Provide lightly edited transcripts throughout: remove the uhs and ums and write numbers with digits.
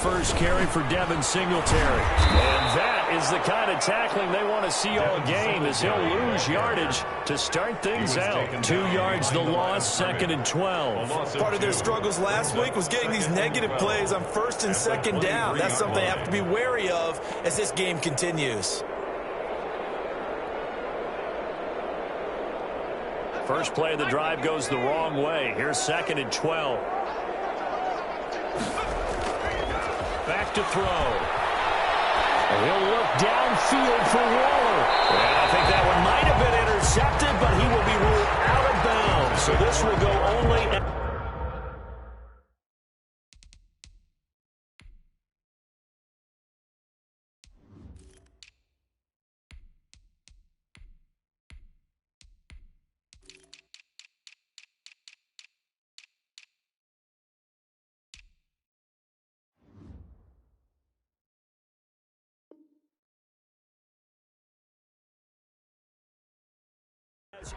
first carry for Devin Singletary. And that is the kind of tackling they want to see all game, as he'll lose yardage to start things out. 2 yards the loss, 2nd and 12. Part of their struggles last week was getting these negative plays on 1st and 2nd down. That's something they have to be wary of as this game continues. First play of the drive goes the wrong way. Here's 2nd and 12. Back to throw. And he'll look downfield for Waller. And I think that one might have been intercepted, but he will be ruled out of bounds. So this will go only...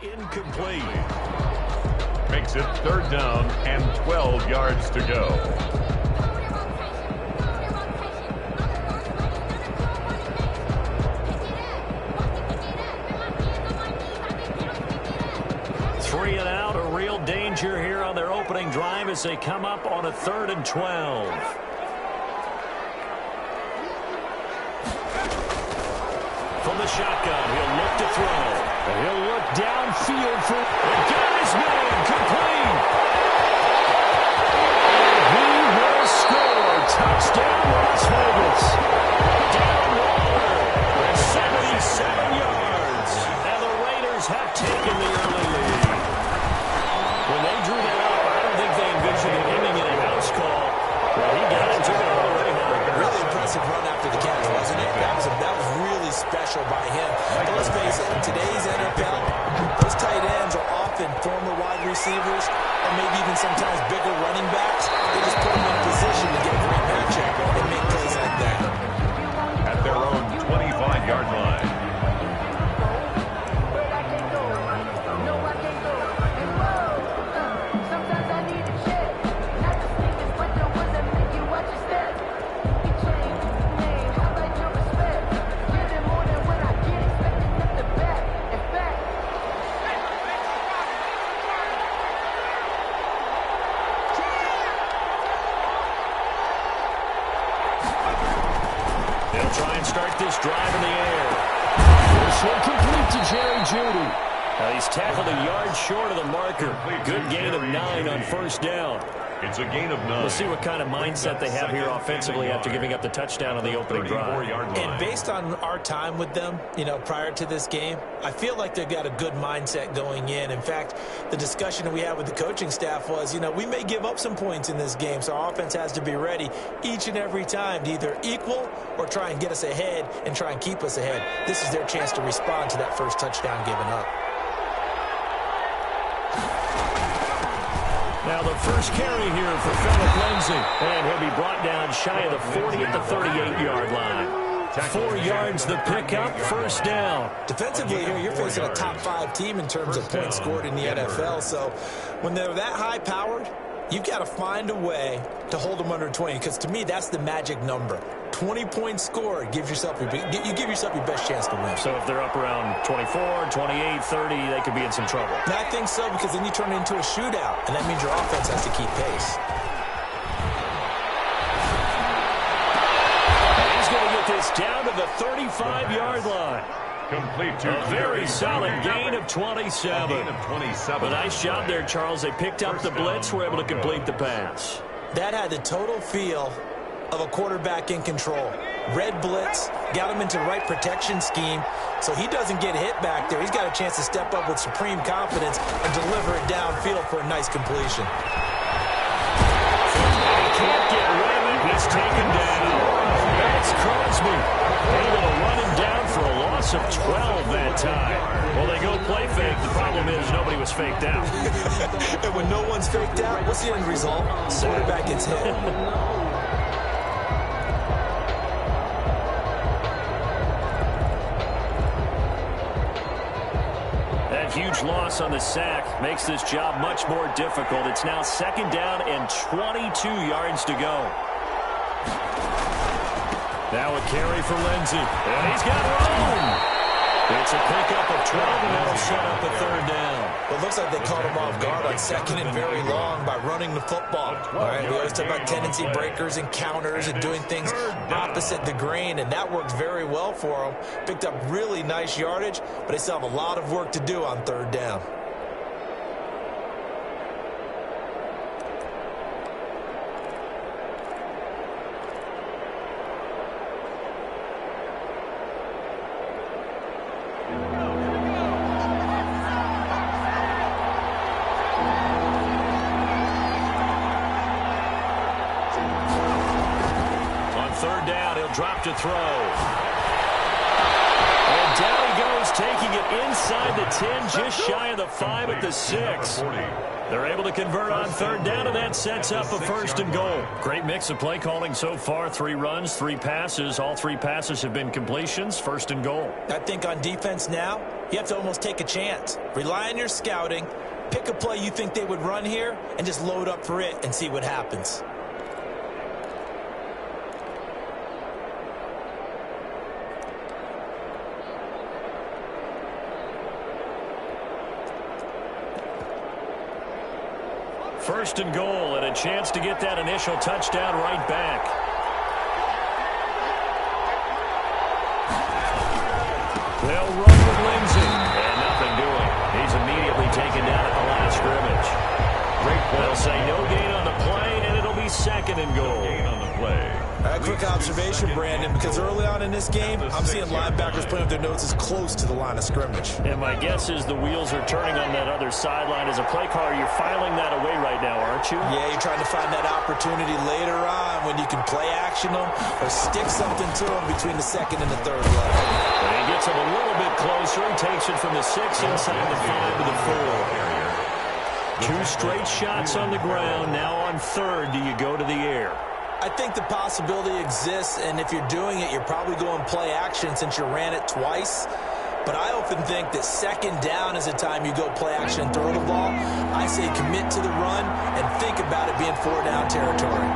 incomplete. Makes it 3rd down and 12 yards to go. Three and out, a real danger here on their opening drive as they come up on a 3rd and 12. From the shotgun, he'll look to throw. He'll look downfield for... It got his man, complete. And he will score. Touchdown, Las Vegas. Down Waller at 77 yards. And the Raiders have taken the early lead. When they drew that up, I don't think they envisioned him aiming in a house call. Well, he got it, took it all the way home. Really impressive run after the catch, wasn't it? That was really special by him. But let's face it, in today's NFL, those tight ends are often former wide receivers or maybe even sometimes bigger running backs. They just put them in position to get a great matchup and make plays like that. At their own 25-yard line. Try and start this drive in the air. This one complete to Jerry Jeudy. He's tackled a yard short of the marker. Good gain of 9 on 1st down. It's a gain of 9. We'll see what kind of mindset they have here offensively after giving up the touchdown on the opening drive. And based on our time with them, prior to this game, I feel like they've got a good mindset going in. In fact, the discussion that we had with the coaching staff was, we may give up some points in this game, so our offense has to be ready each and every time to either equal or try and get us ahead and try and keep us ahead. This is their chance to respond to that first touchdown given up. Now the first carry here for Philip Lindsay. And he'll be brought down shy of the 40 at the 38-yard line. 4 yards the pickup, 1st down. Defensively here, you're facing a top 5 team in terms of points scored in the NFL. So when they're that high-powered, you've got to find a way to hold them under 20, because to me, that's the magic number. 20 points scored, you give yourself your best chance to win. So if they're up around 24, 28, 30, they could be in some trouble. And I think so, because then you turn it into a shootout, and that means your offense has to keep pace. And he's going to get this down to the 35-yard line. Complete to a very solid gain of 27. A nice job there, Charles. They picked up the blitz, were able to complete the pass. That had the total feel of a quarterback in control. Red blitz, got him into the right protection scheme, so he doesn't get hit back there. He's got a chance to step up with supreme confidence and deliver it downfield for a nice completion. Can't get rid of it. He's taken down. That's Crosby. Able to run him down for a loss of 12 that time. Well, they go play fake. The problem is nobody was faked out. And when no one's faked out, what's the end result? Quarterback gets hit. That huge loss on the sack makes this job much more difficult. It's now 2nd down and 22 yards to go. Now a carry for Lindsey. And he's got room. It's a pickup of 12, and that'll set up a third down. Well, it looks like they caught him off guard on second and very long by running the football. All right, we always talk about tendency breakers and counters and doing things opposite the grain, and that worked very well for them. Picked up really nice yardage, but they still have a lot of work to do on third down. Drop to throw. And down he goes, taking it inside the 10, just shy of the 5 at the 6. They're able to convert on third down, and that sets up a first and goal. Great mix of play calling so far. 3 runs, 3 passes. All 3 passes have been completions. First and goal. I think on defense now, you have to almost take a chance. Rely on your scouting. Pick a play you think they would run here, and just load up for it and see what happens. First and goal, and a chance to get that initial touchdown right back. They'll run with Lindsey. And nothing doing. He's immediately taken down at the line of scrimmage. Great play. They'll say no gain on the play, and it'll be second and goal. Gain on the play. A quick observation, Brandon, because early on in this game, I'm seeing linebackers putting up their noses close to the line of scrimmage. And my guess is the wheels are turning on that other sideline. As a play caller, you're filing that away right now, aren't you? Yeah, you're trying to find that opportunity later on when you can play action them or stick something to them between the second and the third level. And he gets him a little bit closer. He takes it from the 6 inside the 5 to the 4. 2 straight shots on the ground. Now on third, do you go to the air? I think the possibility exists, and if you're doing it, you're probably going play action since you ran it twice. But I often think that second down is the time you go play action and throw the ball. I say commit to the run and think about it being 4-down territory.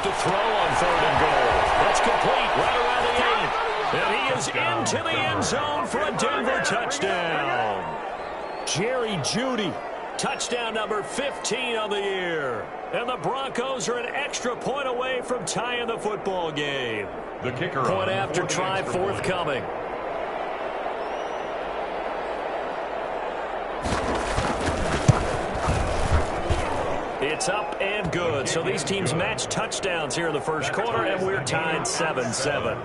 Throw on third and goal. That's complete right around the 8. And he is into the end zone for a Denver touchdown. Jerry Jeudy, touchdown number 15 on the year. And the Broncos are an extra point away from tying the football game. The kicker. Point after try forthcoming. It's up and good. So these teams match touchdowns here in the first quarter, and we're tied 7-7.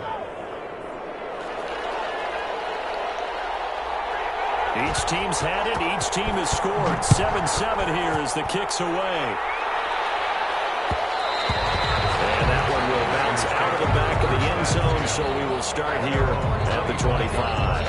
Each team's had it. Each team has scored. 7-7 here as the kick's away. And that one will bounce out of the back of the end zone, so we will start here at the 25.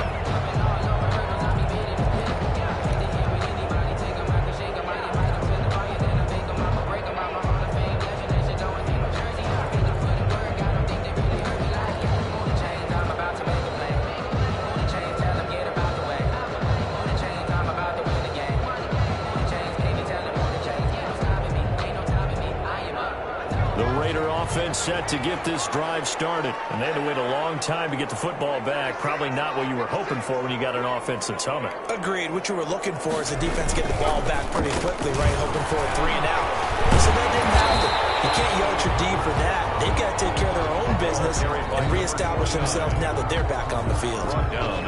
Offense set to get this drive started. And they had to wait a long time to get the football back. Probably not what you were hoping for when you got an offense that's humming. Agreed. What you were looking for is the defense get the ball back pretty quickly, right? Hoping for a 3 and out. So that didn't happen. You can't yell at your D for that. They've got to take care of their own business and reestablish themselves now that they're back on the field.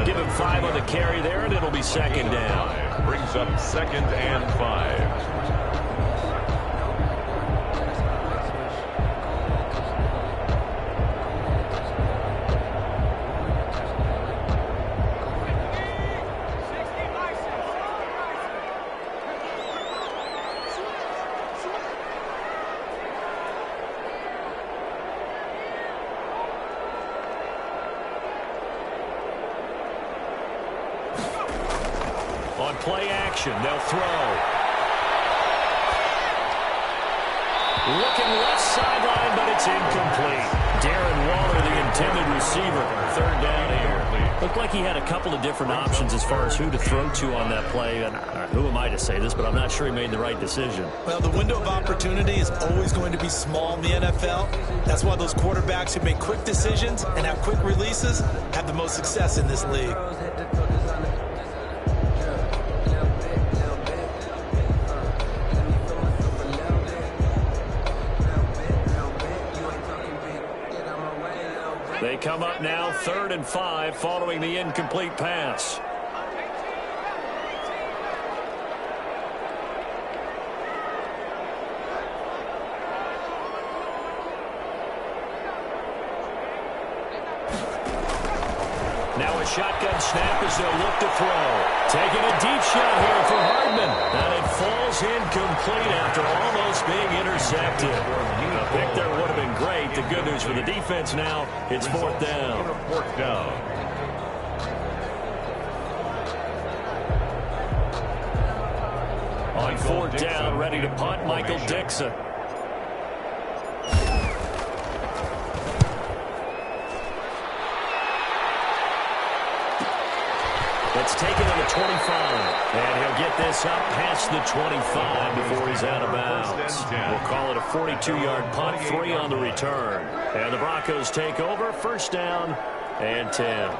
Give him 5 on the carry there, and it'll be second down. Brings up 2nd and 5. On play action, they'll throw. Looking left sideline, but it's incomplete. Darren Waller, the intended receiver. Third down here. Looked like he had a couple of different options as far as who to throw to on that play. And who am I to say this, but I'm not sure he made the right decision. Well, the window of opportunity is always going to be small in the NFL. That's why those quarterbacks who make quick decisions and have quick releases have the most success in this league. They come up now 3rd and 5 following the incomplete pass. Now a shotgun snap as they'll look to throw. Taking a deep shot here for Hardman. And it falls incomplete after almost being intercepted. A pick there would have been great. The good news for the defense now, it's 4th down. On 4th down, ready to punt, Michael Dixon. It's taken to the 25, and he'll get this up past the 25 before he's out of bounds. We'll call it a 42-yard punt, 3 on the return. And the Broncos take over, 1st down and 10.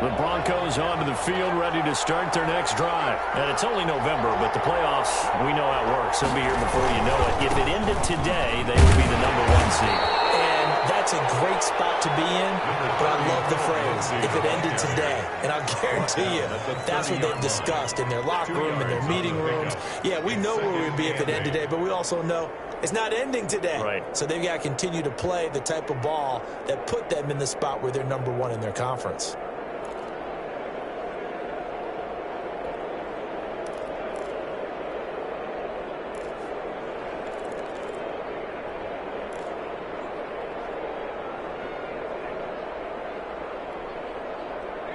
The Broncos onto the field, ready to start their next drive. And it's only November, but the playoffs, we know how it works. They'll be here before you know it. If it ended today, they would be the #1 seed. And that's a great spot to be in, but I love the phrase, if it ended today. And I'll guarantee you, that's what they've discussed in their locker room, in their meeting rooms. Yeah, we know where we'd be if it ended today, but we also know it's not ending today. Right. So they've got to continue to play the type of ball that put them in the spot where they're #1 in their conference.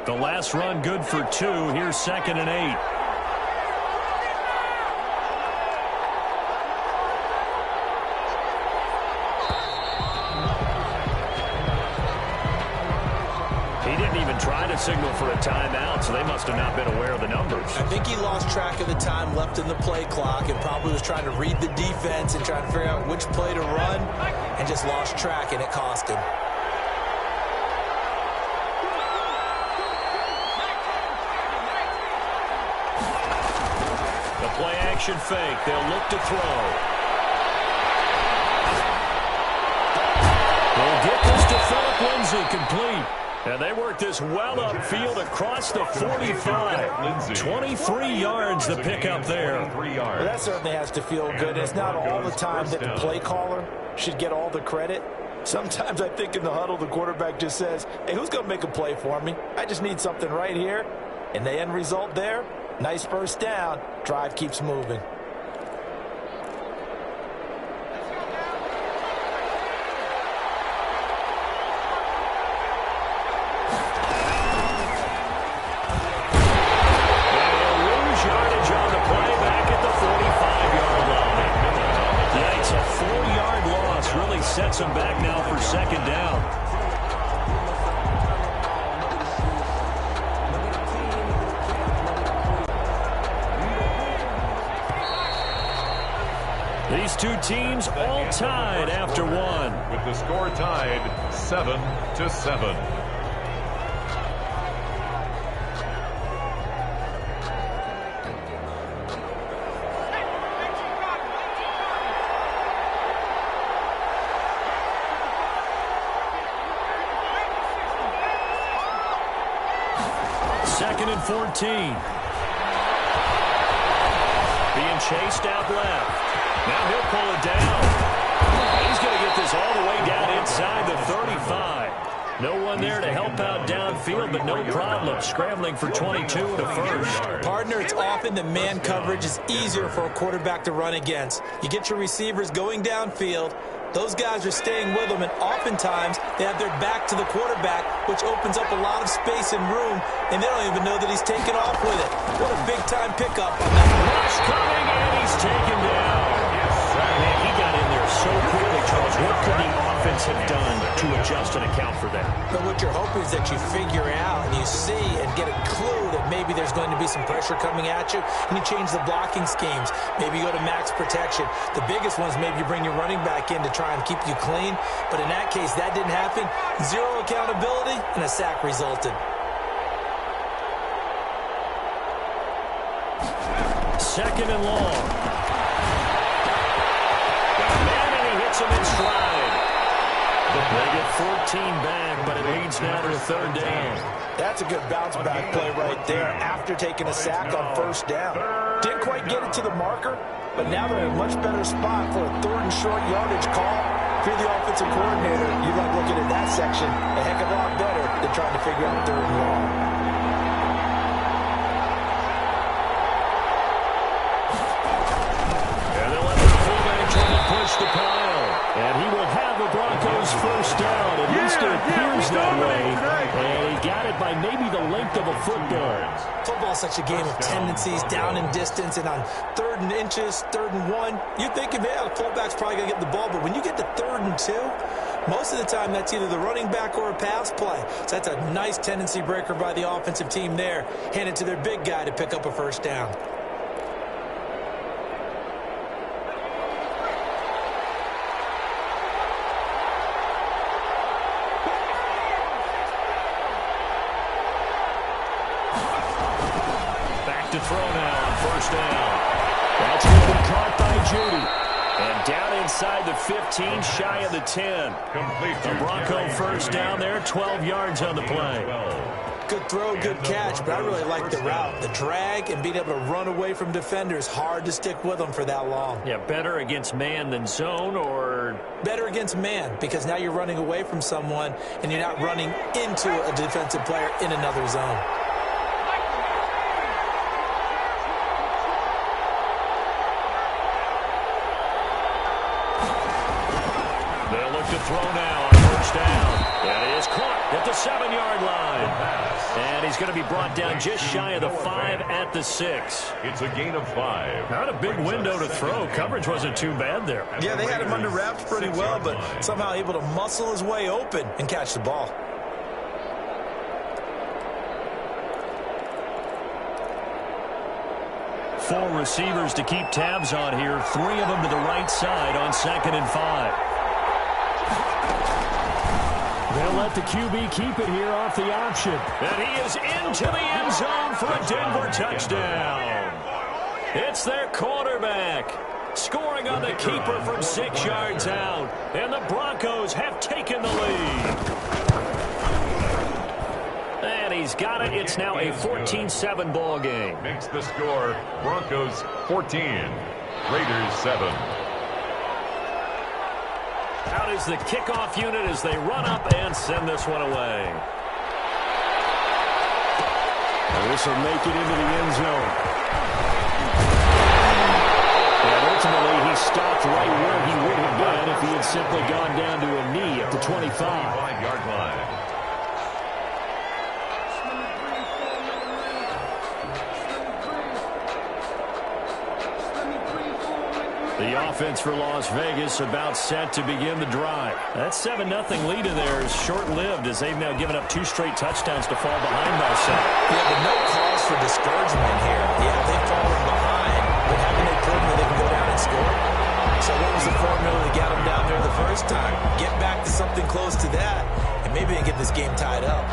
The last run good for 2. Here's 2nd and 8. He didn't even try to signal for a timeout, so they must have not been aware of the numbers. I think he lost track of the time left in the play clock and probably was trying to read the defense and trying to figure out which play to run and just lost track, and it cost him. Play action fake. They'll look to throw. They'll get this to Philip Lindsay, complete. And they work this well upfield across the 45. 23 yards the pickup there. Well, that certainly has to feel good. It's not all the time that the play caller should get all the credit. Sometimes I think in the huddle, the quarterback just says, hey, who's going to make a play for me? I just need something right here. And the end result there, nice first down. Drive keeps moving. Sets him back now for 2nd down. These two teams all tied after 1. With the score tied 7-7. Second and 14. Being chased out left. Now he'll pull it down. He's going to get this all the way down inside the 35. No one there to help out downfield, but no problem scrambling for 22 to first. proven that man coverage is easier for a quarterback to run against. You get your receivers going downfield. Those guys are staying with them, and oftentimes they have their back to the quarterback, which opens up a lot of space and room, and they don't even know that he's taken off with it. What a big-time pickup on that. Rush coming, and he's taken down. Man, he got in there so quickly, Charles. What could the offense have done to adjust and account for that? But what you're hoping is that you figure out and you see and get a clue that maybe there's going to be some pressure coming at you, and you change the blocking schemes. Maybe you go to max protection. The biggest ones, maybe you bring your running back in to try and keep you clean. But in that case, that didn't happen. Zero accountability, and a sack resulted. Second and long. Got a man, and he hits him in stride. They get 14 back, but it leads now to a third down. That's a good bounce-back play right there after taking a sack on first down. Didn't quite get it to the marker, but now they're in a much better spot for a third and short yardage call. If you're the offensive coordinator, you like looking at that section a heck of a lot better than trying to figure out third and long. And they'll let the fullback try to push the pile. And he will have the Broncos first down. At least it appears that way. And he got it by maybe the length of a football. Football's such a game of tendencies, down in distance, and on third and inches, third and one, you're thinking, man, the fullback's probably going to get the ball. But when you get to third and two, most of the time that's either the running back or a pass play. So that's a nice tendency breaker by the offensive team there. Hand it to their big guy to pick up a first down. To throw now on first down. That's going to be caught by Judy. And down inside the 15, shy of the 10. The Bronco first down there, 12 yards on the play. Good throw, good catch, but I really like the route. The drag and being able to run away from defenders, hard to stick with them for that long. Yeah, better against man than zone, or? Better against man, because now you're running away from someone and you're not running into a defensive player in another zone. To throw now on first down. That is caught at the 7-yard line. And he's going to be brought down just shy of the 5 at the 6. It's a gain of 5. Not a big window to throw. Coverage wasn't too bad there. Yeah, they had him under wraps pretty well, but somehow able to muscle his way open and catch the ball. Four receivers to keep tabs on here. 3 of them to the right side on 2nd and 5. They'll let the QB keep it here off the option. And he is into the end zone for a Denver touchdown. It's their quarterback scoring on the keeper from 6 yards out. And the Broncos have taken the lead. And he's got it. It's now a 14-7 ball game. Makes the score Broncos 14, Raiders 7. Out is the kickoff unit as they run up and send this one away. And this will make it into the end zone. And ultimately, he stopped right where he would have been if he had simply gone down to a knee at the 25. 25-yard line. The offense for Las Vegas about set to begin the drive. That 7-0 lead in there is short-lived as they've now given up 2 straight touchdowns to fall behind by 7. Yeah, but no cause for discouragement here. Yeah, they've fallen behind, but haven't they proven that they can go down and score? So what was the formula to get them down there the first time? Get back to something close to that, and maybe they can get this game tied up.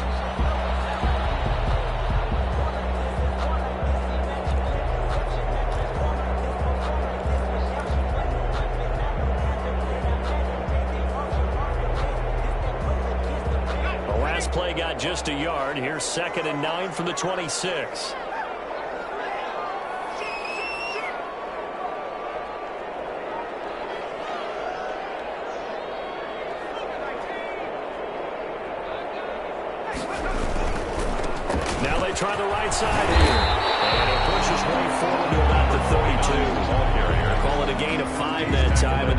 Play got just a yard. Here's 2nd and 9 from the 26. Now they try the right side here. And he pushes way forward.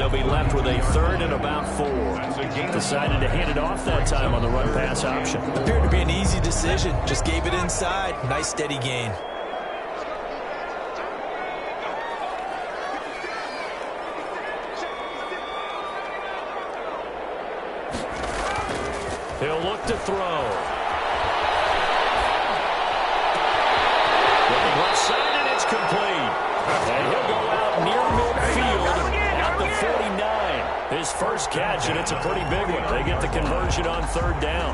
they'll be left with a third and about 4. Decided to hand it off that time on the run-pass option. Appeared to be an easy decision. Just gave it inside. Nice, steady gain. He'll look to throw. Looking left side, and it's complete. And he'll go out near midfield at the 49. His first catch, and it's a pretty big one. They get the conversion on third down.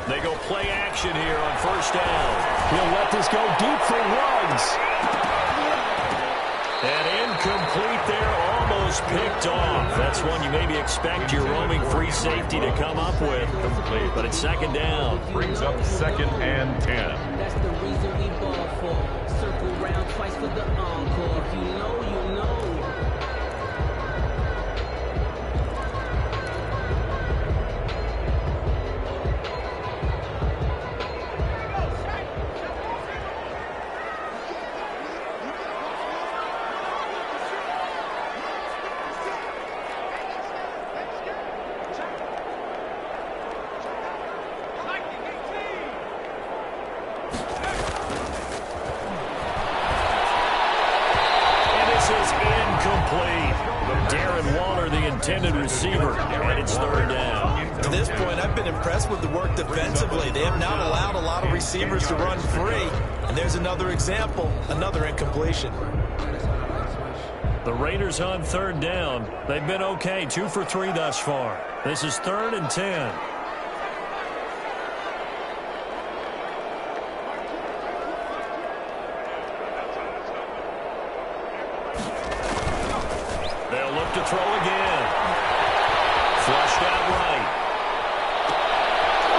They go play action here on first down. He'll let this go deep for Ruggs. And incomplete there, almost picked off. That's one you maybe expect your roaming free safety to come up with. But it's second down. Brings up second and 10. That's the reason we ball for. Circle round twice for the encore. If you know, you know. Intended receiver, and it's third down. To this point, I've been impressed with the work defensively. They have not allowed a lot of receivers to run free. And there's another example, another incompletion. The Raiders on third down. They've been okay, 2 for 3 thus far. This is third and 10. They'll look to throw again. Flushed out right.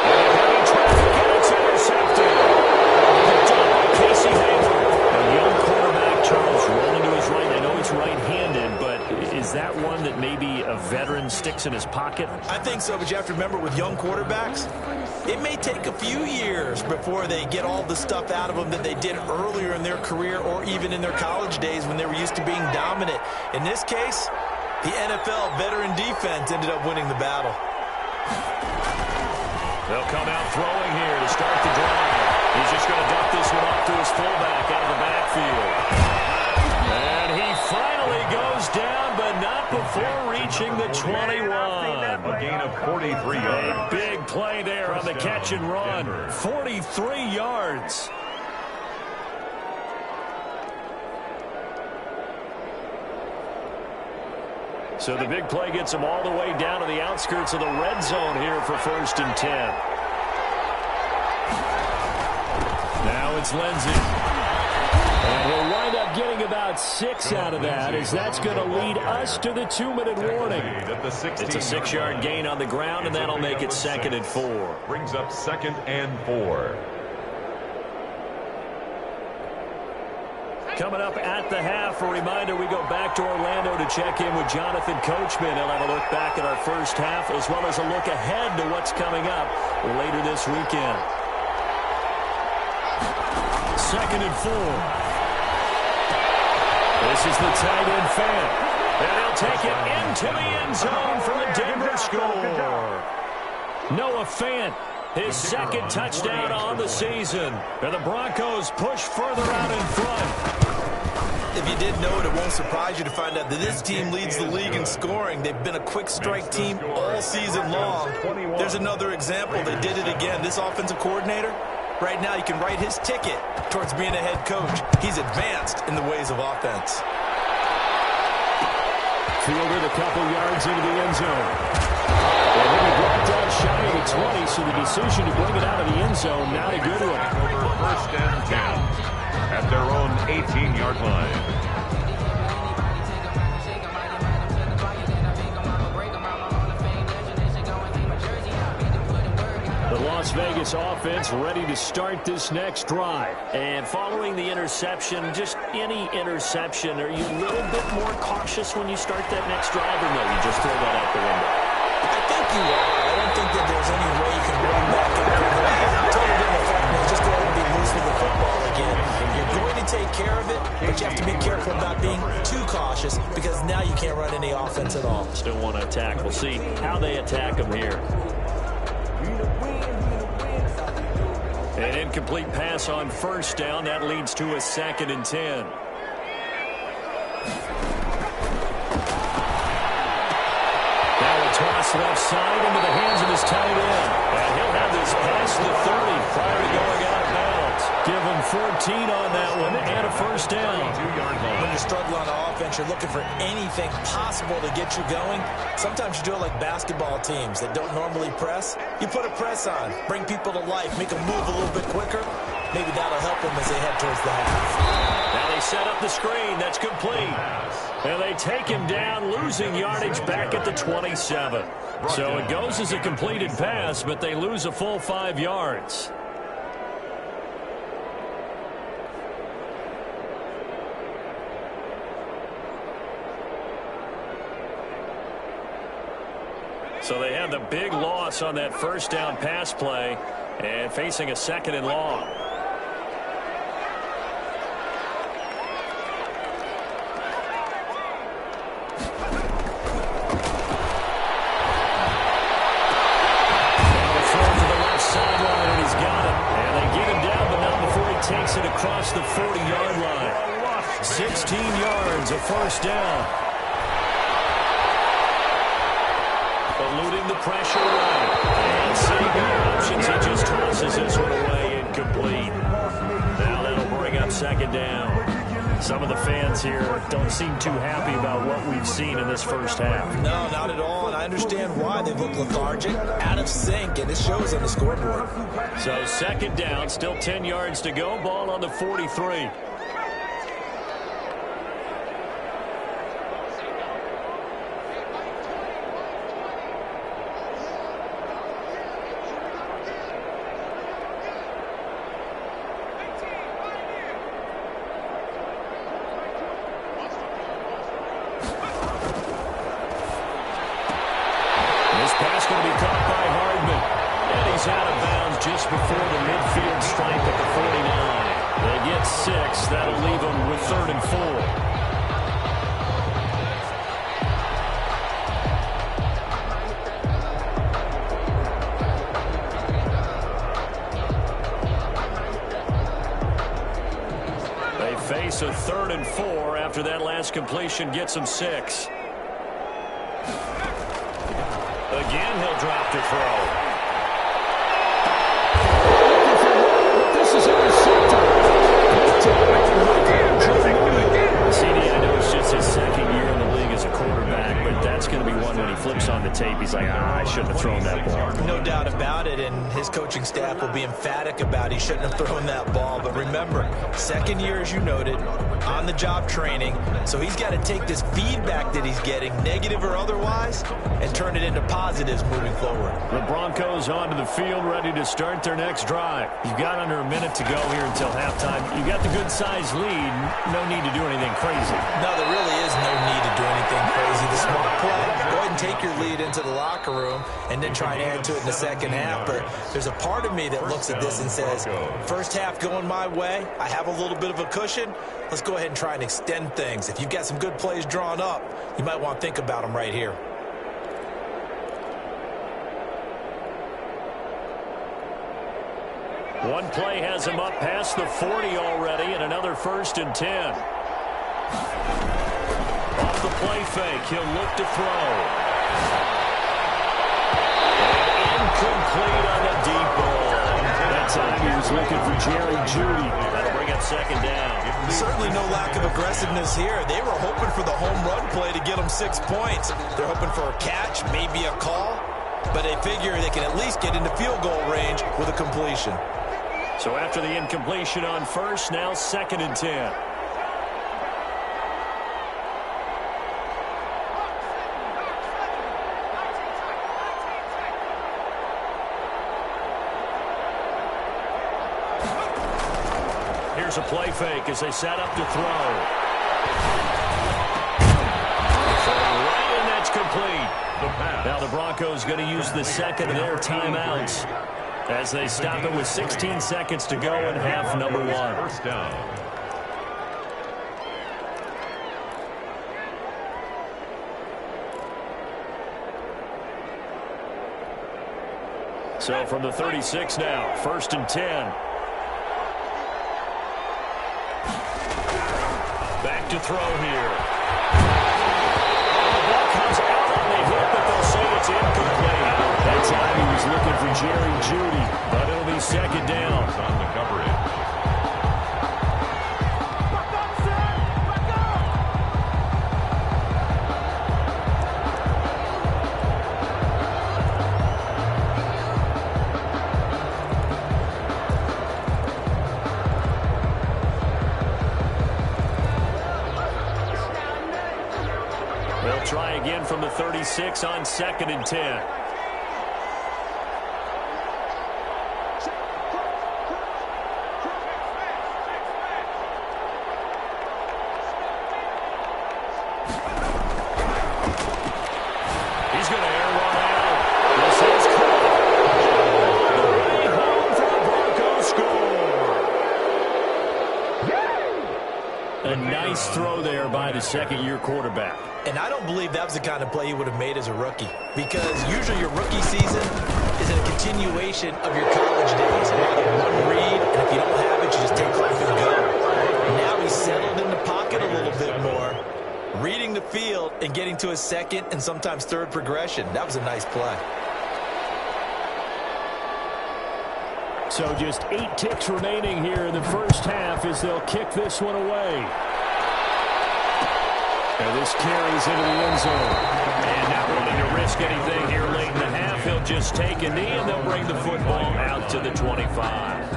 And heavy traffic, and it's intercepted. Picked up by Casey Hayward. A young quarterback, Charles, rolling to his right. I know he's right-handed, but is that one that maybe a veteran sticks in his pocket? I think so, but you have to remember with young quarterbacks, it may take a few years before they get all the stuff out of them that they did earlier in their career or even in their college days when they were used to being dominant. In this case, the NFL veteran defense ended up winning the battle. They'll come out throwing here to start the drive. He's just going to dump this one off to his fullback out of the backfield. And he finally goes down, but not before reaching the 21. A gain of 43 yards. A big play there on the catch and run. 43 yards. So the big play gets him all the way down to the outskirts of the red zone here for first and 10. Now it's Lindsey. And we'll wind up getting about 6 out of that, as that's going to lead us to the 2-minute warning. It's a 6-yard gain on the ground, and that'll make it second and 4. Brings up second and 4. Coming up at the half, a reminder, we go back to Orlando to check in with Jonathan Coachman. He'll have a look back at our first half as well as a look ahead to what's coming up later this weekend. Second and 4. This is the tight end fan. And he'll take it into the end zone for the Denver score. Noah Fant, his second touchdown on the season. And the Broncos push further out in front. If you didn't know it, it won't surprise you to find out that this team leads the league in scoring. They've been a quick strike team all season long. There's another example. They did it again. This offensive coordinator, right now you can write his ticket towards being a head coach. He's advanced in the ways of offense. Fielded a couple yards into the end zone. And then he brought down shy of the 20, so the decision to bring it out of the end zone, not a good one. First and 10 at their own 18-yard line. The Las Vegas offense ready to start this next drive. And following the interception, just any interception, are you a little bit more cautious when you start that next drive, or no, you just throw that out the window? I think you are. I don't think that there's any way you can run back after that. Total didn't affect me. Just go ahead and be loose with the football again. You're going to take care of it, but you have to be careful about being too cautious because now you can't run any offense at all. Still want to attack. We'll see how they attack them here. An incomplete pass on first down. That leads to a 2nd and 10. Now a toss left side into the hands of his tight end. And he'll have this past the 30 prior to going out of bounds. Give him 14 on that one and a first down. When you struggle on offense, you're looking for anything possible to get you going. Sometimes you do it like basketball teams that don't normally press. You put a press on, bring people to life, make them move a little bit quicker. Maybe that'll help them as they head towards the half. Now they set up the screen. That's complete. And they take him down, losing yardage back at the 27. So it goes as a completed pass, but they lose a full 5 yards. So they have the big loss on that first down pass play and facing a 2nd and long. Takes it across the 40-yard line. 16 yards, a first down. Eluding the pressure right. And seeing no options, he just tosses this one away, incomplete. Now that'll bring up 2nd down. Some of the fans here don't seem too happy about what we've seen in this first half. No, not at all, and I understand why they look lethargic, out of sync, and it shows on the scoreboard. So 2nd down, still 10 yards to go, ball on the 43. Just before the midfield stripe at the 49. They get 6. That'll leave them with 3rd and 4. They face a 3rd and 4 after that last completion gets them 6. Again, he'll drop to throw. CD, I know it's just his 2nd year in the league as a quarterback, but that's going to be one when he flips on the tape. He's like, I shouldn't have thrown that ball. No doubt about it, and his coaching staff will be emphatic about he shouldn't have thrown that ball. But remember, 2nd year, as you noted, on-the-job training, so he's got to take this feedback that he's getting, negative or otherwise, and turn it into positives moving forward. The Broncos onto the field, ready to start their next drive. You've got under a minute to go here until halftime. You've got the good-sized lead. No need to do anything crazy. No, there really is no need to do anything crazy. The smart play, go ahead and take your lead into the locker room and then try and add to it in the 2nd half. But there's a part of me that looks at this and says, first half going my way, I have a little bit of a cushion. Let's go ahead and try and extend things. If you've got some good plays drawn up, you might want to think about them right here. One play has him up past the 40 already, and another 1st and 10. Off the play fake, he'll look to throw. And incomplete on the deep ball. That time he was looking for Jerry Jeudy. That'll bring up 2nd down. Certainly no lack of aggressiveness here. They were hoping for the home run play to get them 6 points. They're hoping for a catch, maybe a call, but they figure they can at least get into field goal range with a completion. So after the incompletion on first, now 2nd and 10. here's a play fake as they set up to throw. Right, and that's complete. Now the Broncos going to use the second of their timeouts as they stop it with 16 seconds to go in half number one. First down. So from the 36 now, 1st and 10. Back to throw here. The ball comes out on the hit, but they'll say it's incomplete. That time he was looking for Jerry Jeudy, but it'll be second down. On the coverage. They'll try again from the 36 on 2nd and 10. He's going to air one out. This is caught. The way home for the Broncos score. A nice throw there by the second-year quarterback. And I don't believe that was the kind of play he would have made as a rookie, because usually your rookie season is a continuation of your college days. You have one read, and if you don't have it, you just take off and go. Now he's settled in the pocket a little bit more, reading the field and getting to his second and sometimes third progression. That was a nice play. So just 8 ticks remaining here in the first half as they'll kick this one away. And this carries into the end zone. And not wanting to risk anything here late in the half, he'll just take a knee, and they'll bring the football out to the 25.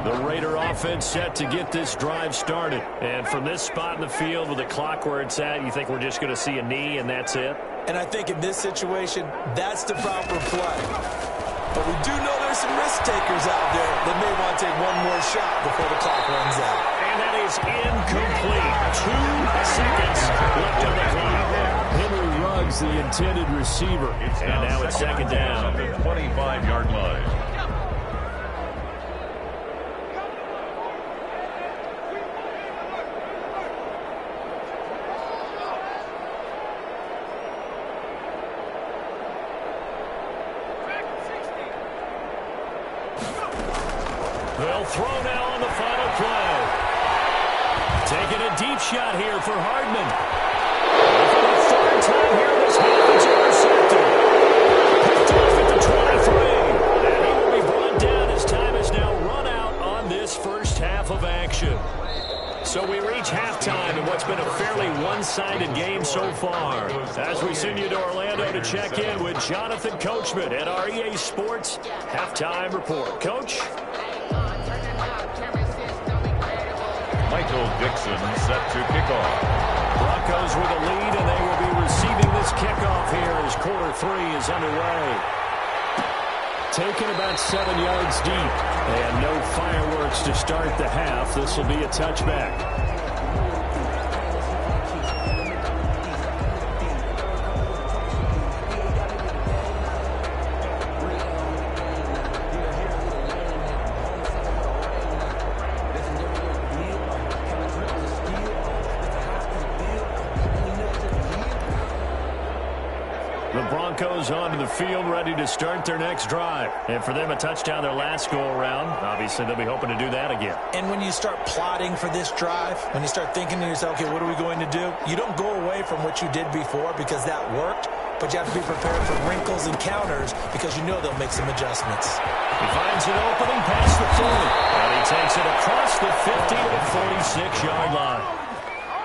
The Raider offense set to get this drive started. And from this spot in the field with the clock where it's at, you think we're just going to see a knee and that's it? And I think in this situation, that's the proper play. But we do know there's some risk takers out there that may want to take one more shot before the clock runs out. And that is incomplete. 2 seconds left on the clock. Henry Ruggs, the intended receiver. And now it's second down. At the 25-yard line. They'll throw now on the final play. Taking a deep shot here for Hardman. For the third time here this half, it's intercepted. Picked off at the 23. And he will be brought down as time is now run out on this first half of action. So we reach halftime in what's been a fairly one-sided game so far. As we send you to Orlando to check in with Jonathan Coachman at our EA Sports Halftime Report. Coach? Michael Dixon set to kick off. Broncos with a lead, and they will be receiving this kickoff here as quarter 3 is underway. Taken about 7 yards deep, and no fireworks to start the half. This will be a touchback. Broncos onto the field, ready to start their next drive. And for them, a touchdown their last go-around. Obviously, they'll be hoping to do that again. And when you start plotting for this drive, when you start thinking to yourself, okay, what are we going to do? You don't go away from what you did before because that worked, but you have to be prepared for wrinkles and counters because you know they'll make some adjustments. He finds an opening past the 40, and he takes it across the 50 to the 46-yard line.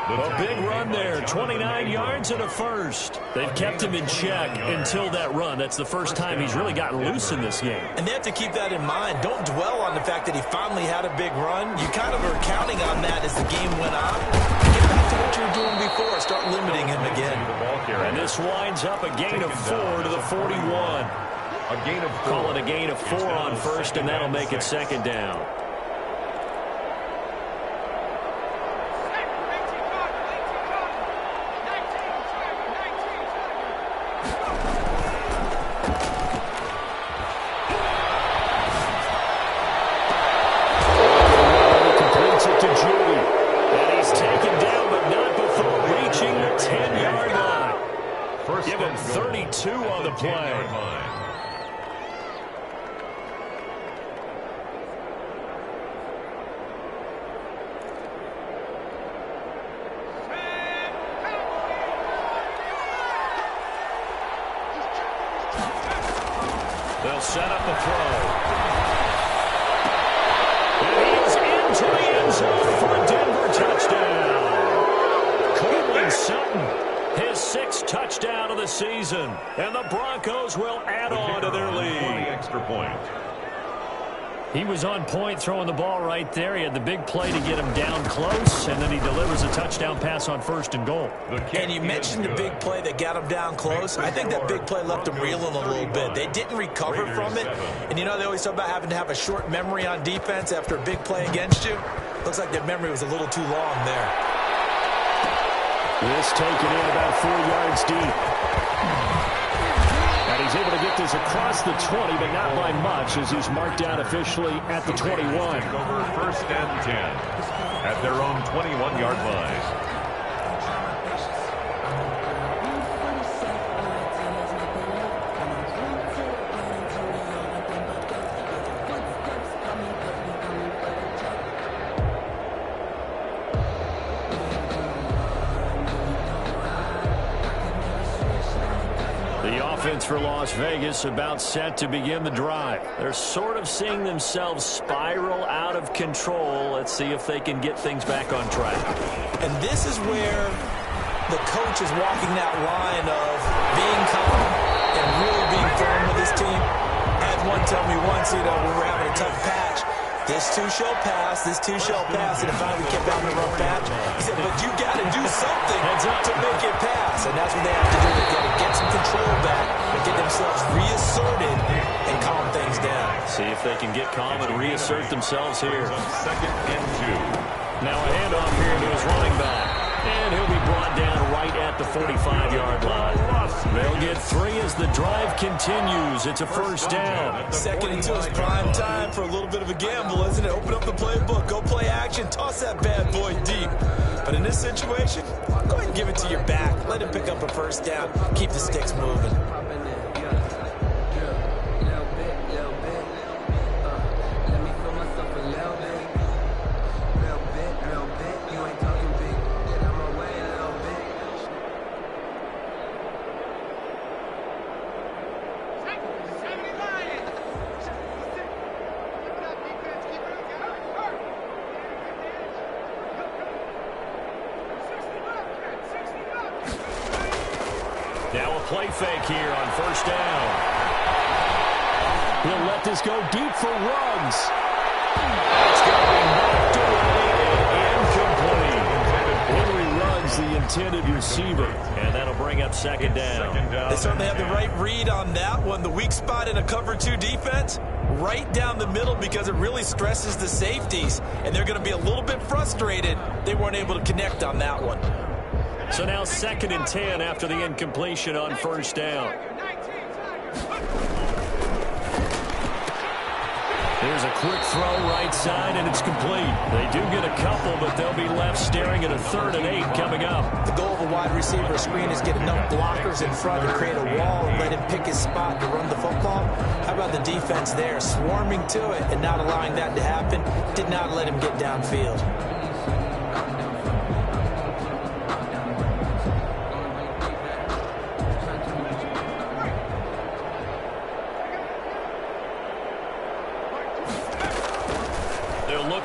A big run there, 29 yards and a first. They've kept him in check until that run. That's the first time he's really gotten loose in this game. And they have to keep that in mind. Don't dwell on the fact that he finally had a big run. You kind of are counting on that as the game went on. Get back to what you were doing before. Start limiting him again. And this winds up a gain of 4 to the 41. A gain of 4. Call it a gain of 4 on first, and that'll make it second down. Give him 32 on the play. They'll set up the throw. And he's into the end zone for a Denver touchdown. Courtland Sutton. His 6th touchdown of the season. And the Broncos will add on to their lead. Extra point. He was on point throwing the ball right there. He had the big play to get him down close, and then he delivers a touchdown pass on 1st and goal. And you mentioned the big play that got him down close. I think that big play left him reeling a little bit. They didn't recover from it. And, you know, they always talk about having to have a short memory on defense after a big play against you. Looks like their memory was a little too long there. This taken in about 4 yards deep. And he's able to get this across the 20, but not by much, as he's marked down officially at the 21. Over 1st and 10 at their own 21-yard line. For Las Vegas, about set to begin the drive. They're sort of seeing themselves spiral out of control. Let's see if they can get things back on track. And this is where the coach is walking that line of being calm and really being firm with his team. I had one tell me once, you know, when we were having a tough patch, this too shall pass, this too shall pass, and if I would kept having a rough patch, he said, but you got to do something to make it pass, and that's what they have to do. They've got to get some control back and get themselves reasserted and calm things down. See if they can get calm and reassert themselves here. 2nd and 2. Now a handoff here to his running back. And he'll be brought down right at the 45-yard line. They'll get 3 as the drive continues. It's a 1st down. 2nd and 2 is prime time for a little bit of a gamble, isn't it? Open up the playbook, go play action, toss that bad boy deep. But in this situation, go ahead and give it to your back. Let him pick up a 1st down. Keep the sticks moving. Now a play fake here on 1st down. He'll let this go deep for Ruggs. It's going to be knocked away and incomplete. Henry Ruggs, the intended receiver. And that'll bring up 2nd down. They certainly had the right read on that one. The weak spot in a cover 2 defense, right down the middle, because it really stresses the safeties. And they're going to be a little bit frustrated they weren't able to connect on that one. So now 2nd and 10 after the incompletion on 1st down. There's a quick throw right side, and it's complete. They do get a couple, but they'll be left staring at a 3rd and 8 coming up. The goal of a wide receiver screen is get enough blockers in front to create a wall and let him pick his spot to run the football. How about the defense there, swarming to it and not allowing that to happen? Did not let him get downfield.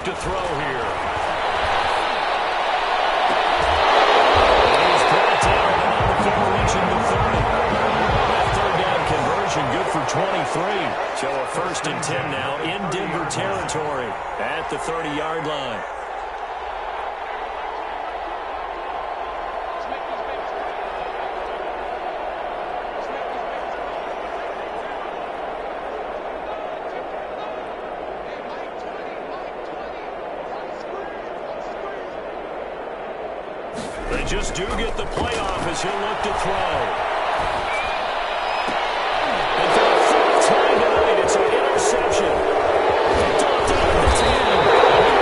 To throw here. First and 10 now in Denver territory at the 30-yard line. They just do get the playoff as he'll look to throw. And for the fourth time tonight, it's an interception. Picked off down the 10.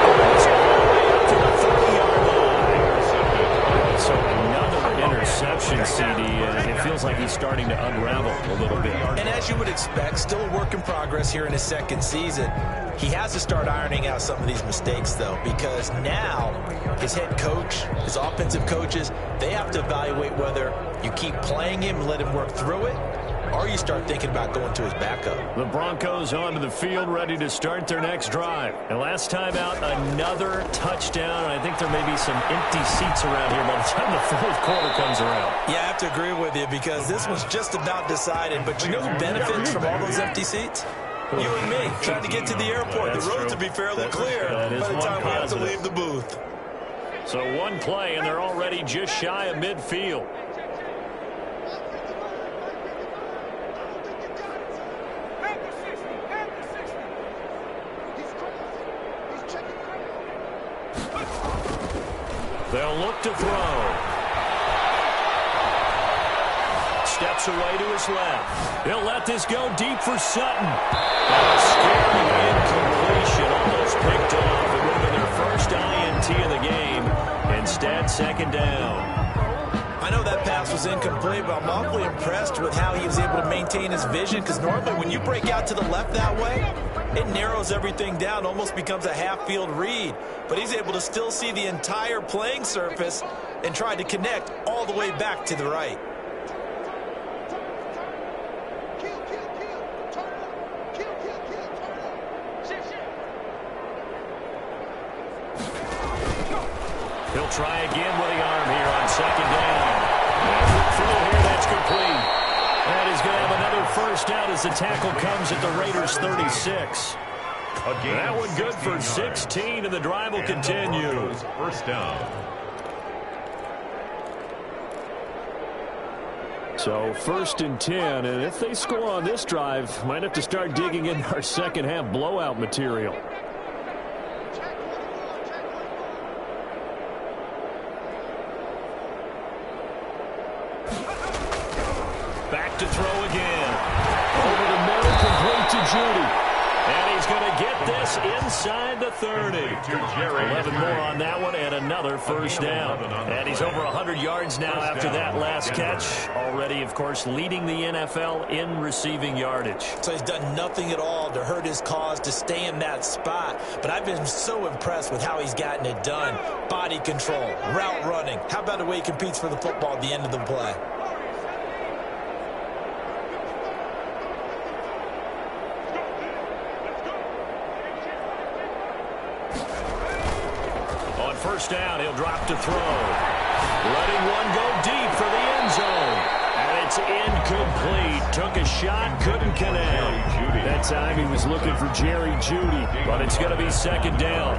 And he's all the way up to the 30-yard line. So another interception, CD. It feels like he's starting to unravel a little bit. And as you would expect, still a work in progress here in his second season. He has to start ironing out some of these mistakes, though, because now his head coach, his offensive coaches, they have to evaluate whether you keep playing him and let him work through it, or you start thinking about going to his backup. The Broncos onto the field, ready to start their next drive. And last time out, another touchdown. And I think there may be some empty seats around here by the time the fourth quarter comes around. Yeah, I have to agree with you because this was just about decided. But you know who benefits from all those empty seats? You and me, trying to get to the airport. The roads will be fairly clear by the time we have to leave the booth. So one play, and they're already just shy of midfield. They'll look to throw. Steps away to his left. He'll let this go deep for Sutton. And a scary incompletion, almost picked off. It would have been their first INT of the game. Instead, second down. I know that pass was incomplete, but I'm awfully impressed with how he was able to maintain his vision, because normally when you break out to the left that way, it narrows everything down, almost becomes a half-field read. But he's able to still see the entire playing surface and try to connect all the way back to the right. He'll try again with the arm here on second down. And the throw here, that's complete. And he's going to have another first down as the tackle comes at the Raiders' 36. That one good for 16, and the drive will continue. First down. So first and 10, and if they score on this drive, might have to start digging in our second half blowout material. Back to throw again. Over the middle, complete to Judy. And he's going to get this inside the 30. 11 more on that one, and another first down. And he's over 100 yards now after that last catch. Already, of course, leading the NFL in receiving yardage. So he's done nothing at all to hurt his cause, to stay in that spot. But I've been so impressed with how he's gotten it done. Body control, route running. How about the way he competes for the football at the end of the play? First down, he'll drop to throw. Letting one go deep for the end zone. And it's incomplete. Took a shot, couldn't connect. That time he was looking for Jerry Jeudy, but it's going to be second down.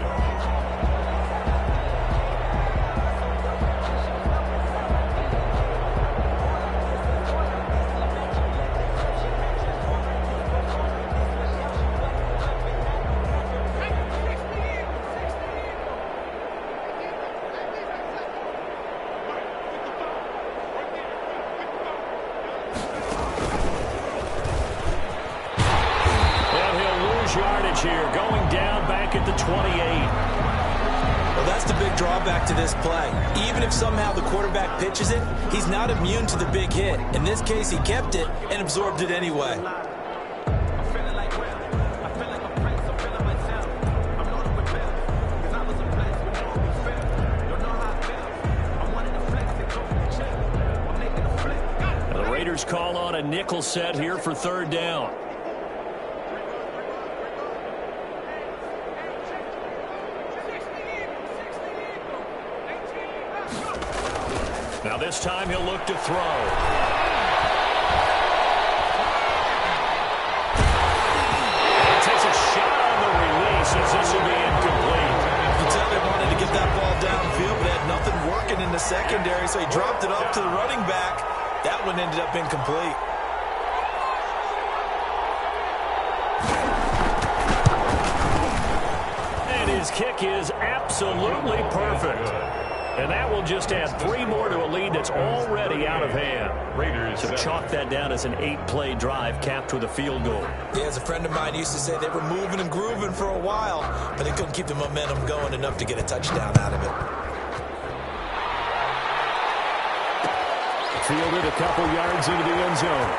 Here, going down back at the 28. Well, that's the big drawback to this play. Even if somehow the quarterback pitches it, he's not immune to the big hit. In this case, he kept it and absorbed it anyway. The Raiders call on a nickel set here for third down. Now this time he'll look to throw. secondary, so he dropped it up to the running back. That one ended up incomplete. And his kick is absolutely perfect. And that will just add 3 more to a lead that's already out of hand. Raiders. So chalk that down as an 8-play drive capped with a field goal. Yeah, as a friend of mine used to say, they were moving and grooving for a while, but they couldn't keep the momentum going enough to get a touchdown out of it. Fielded a couple yards into the end zone.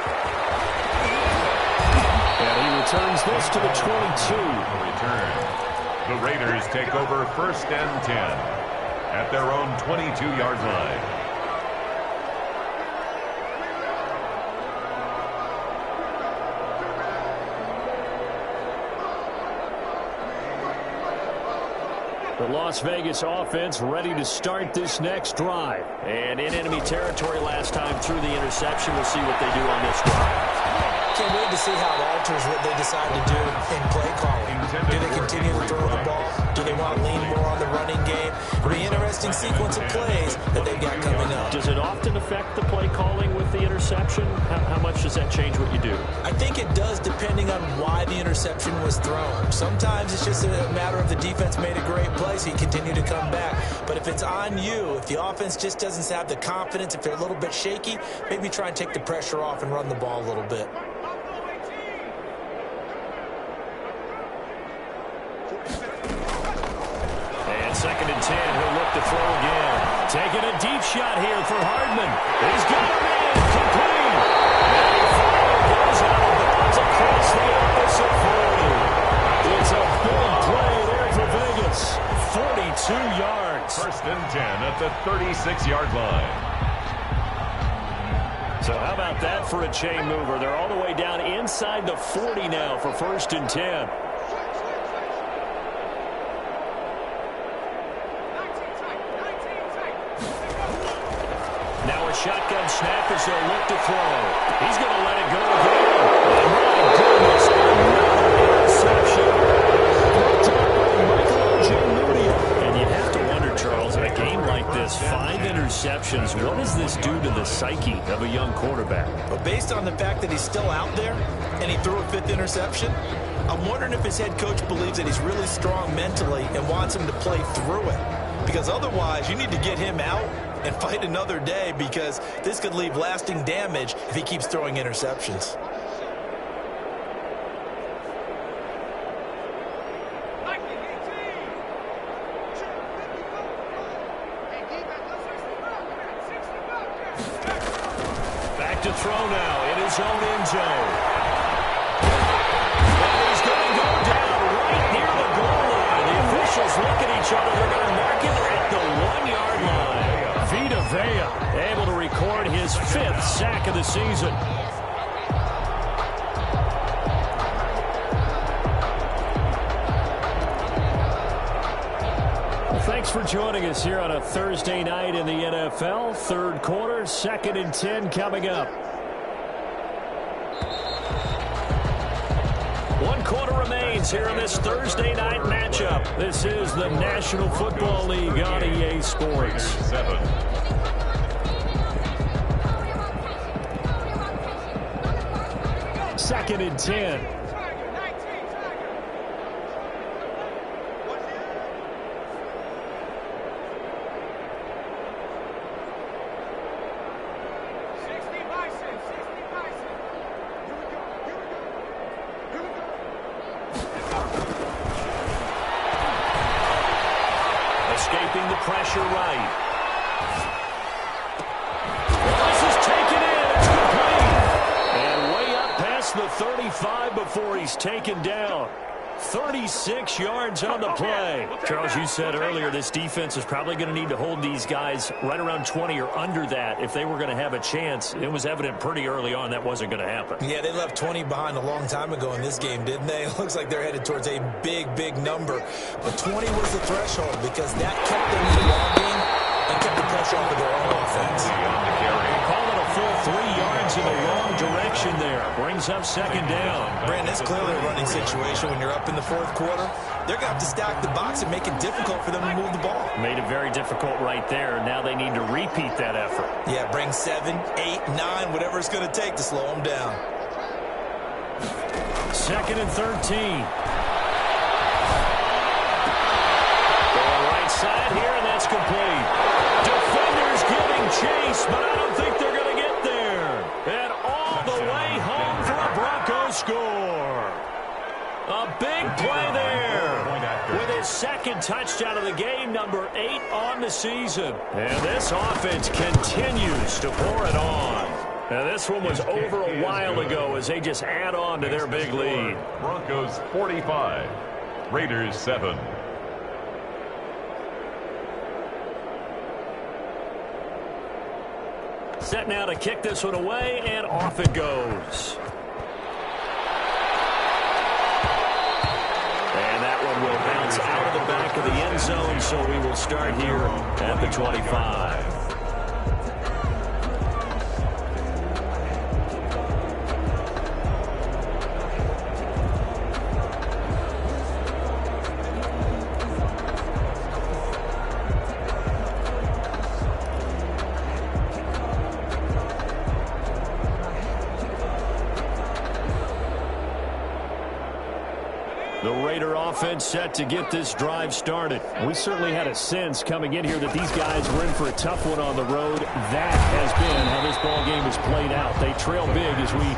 And he returns this to the 22. Return. The Raiders take over 1st and 10 at their own 22-yard line. The Las Vegas offense ready to start this next drive. And in enemy territory last time through the interception. We'll see what they do on this drive. Can't wait to see how it alters what they decide to do in play calling. Do they continue to throw the ball? Do they want to lean more on the running game? It'll be an interesting sequence of plays that they've got coming up. Does it often affect the play calling with the interception? How much does that change what you do? I think it does, depending on why the interception was thrown. Sometimes it's just a matter of the defense made a great play, so you continue to come back. But if it's on you, if the offense just doesn't have the confidence, if they're a little bit shaky, maybe try and take the pressure off and run the ball a little bit. And 2nd and 10, he'll look to throw again. Taking a deep shot here for Hardman. He's got him in, complete. And he goes out of bounds across the opposite 40. It's a big play there for Vegas. 42 yards. 1st and 10 at the 36-yard line. So how about that for a chain mover? They're all the way down inside the 40 now for 1st and 10. Now a shotgun snap as they'll look to throw. He's going to let it go again. And my goodness, another interception. And you have to wonder, Charles, in a game like this, 5 interceptions, what does this do to the psyche of a young quarterback? But based on the fact that he's still out there and he threw a 5th interception, I'm wondering if his head coach believes that he's really strong mentally and wants him to play through it. Because otherwise, you need to get him out and fight another day, because this could leave lasting damage if he keeps throwing interceptions. Back to throw now in his own end zone. And he's going to go down right near the goal line. The officials look at each other. They're going to mark it at the 1-yard line. Vita Vea able to record his 5th sack of the season. Thanks for joining us here on a Thursday night in the NFL. 3rd quarter, 2nd and 10 coming up. 1 quarter remains here in this Thursday night matchup. This is the National Football League on EA Sports. 7. Second and 10. Escaping the pressure right. This is taken in. It's complete. And way up past the 35 before he's taken down. 36 yards on the play. Charles, you said earlier this defense is probably going to need to hold these guys right around 20 or under that if they were going to have a chance. It was evident pretty early on that wasn't going to happen. Yeah, they left 20 behind a long time ago in this game, didn't they? It looks like they're headed towards a big, big number. But 20 was the threshold because that kept them in the ball game and kept the pressure off of their own offense. Call it a full 3 yards in the wrong direction there. Brings brings up second down. Brandon, it's clearly a running situation when you're up in the fourth quarter. They're going to have to stack the box and make it difficult for them to move the ball. Made it very difficult right there. Now they need to repeat that effort. Yeah, bring 7, 8, 9, whatever it's going to take to slow them down. Second and 13. Going right side here, and that's complete. Defenders giving chase, but I don't think they're going to get there. And all the way home for a Broncos score. A big play there. With his second touchdown of the game, number 8 on the season. And this offense continues to pour it on. Now, this one was over a while ago as they just add on to their big lead. Broncos 45, Raiders 7. Set now to kick this one away, and off it goes. And that one will bounce out of the back of the end zone, so we will start here at the 25. The Raider offense set to get this drive started. We certainly had a sense coming in here that these guys were in for a tough one on the road. That has been how this ball game has played out. They trail big as we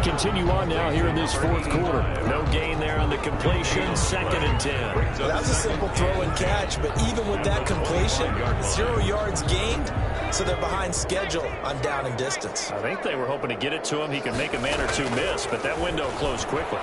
continue on now here in this fourth quarter. No gain there on the completion. Second and 10. Well, that was a simple throw and catch, but even with that completion, 0 yards gained, so they're behind schedule on down and distance. I think they were hoping to get it to him. He can make a man or two miss, but that window closed quickly.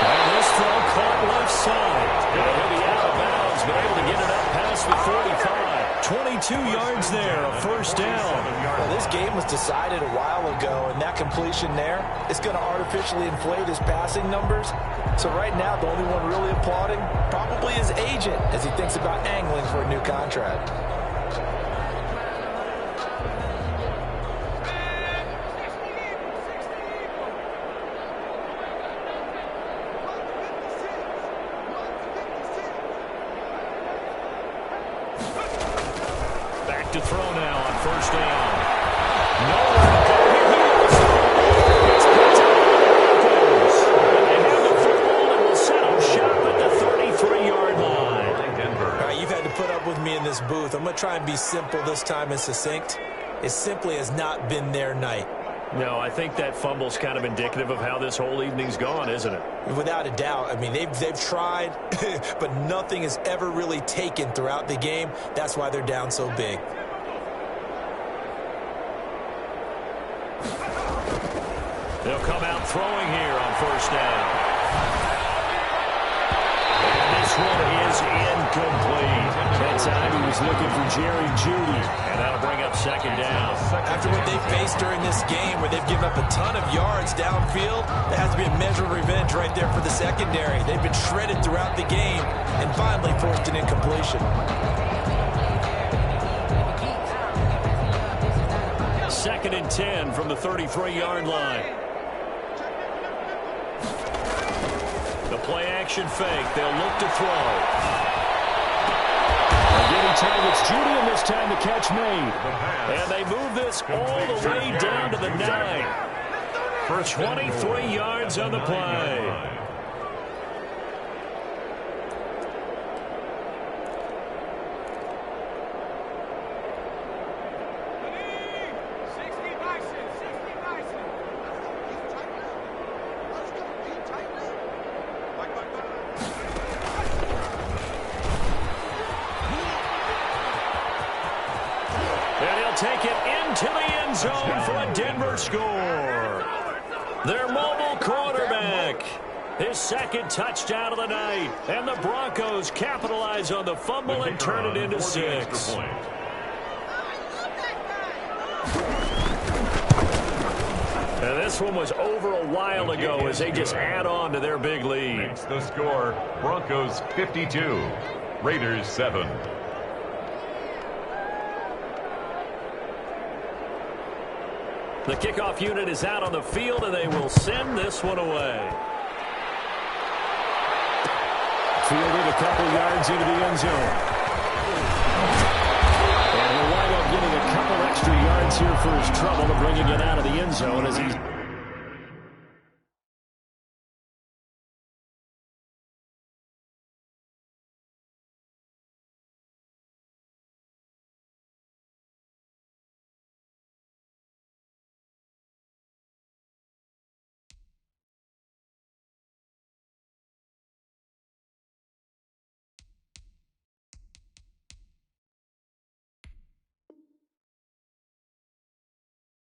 And this throw caught left side. He'll be out of bounds, but able to get it up past the 45. 22 yards there, a first down. Well, this game was decided a while ago, and that completion there is going to artificially inflate his passing numbers. So right now, the only one really applauding probably his agent as he thinks about angling for a new contract. To throw now on first down. Nowhere to go here. It's picked up by the Broncos. They have the football and will set up shop at the 33-yard line. All right, you've had to put up with me in this booth. I'm going to try and be simple this time and succinct. It simply has not been their night. No, I think that fumble's kind of indicative of how this whole evening's gone, isn't it? Without a doubt. I mean, they've tried, but nothing has ever really taken throughout the game. That's why they're down so big. They'll come out throwing here on first down. And this one is incomplete. That time he was looking for Jerry Jeudy, and that'll bring up second down. After what they've faced during this game where they've given up a ton of yards downfield, there has to be a measure of revenge right there for the secondary. They've been shredded throughout the game and finally forced an incompletion. Second and 10 from the 33-yard line. The play action fake. They'll look to throw. Again, he targets Jeudy, and this time the catch made. And they move this all the way down to the 9. 23 yards on the play. Take it into the end zone for a Denver score. Their mobile quarterback. His second touchdown of the night. And the Broncos capitalize on the fumble and turn it into 6. And this one was over a while ago as they just add on to their big lead. The score, Broncos 52, Raiders 7. The kickoff unit is out on the field, and they will send this one away. Fielded a couple yards into the end zone. And he'll wind up getting a couple extra yards here for his trouble to bringing it out of the end zone as he's...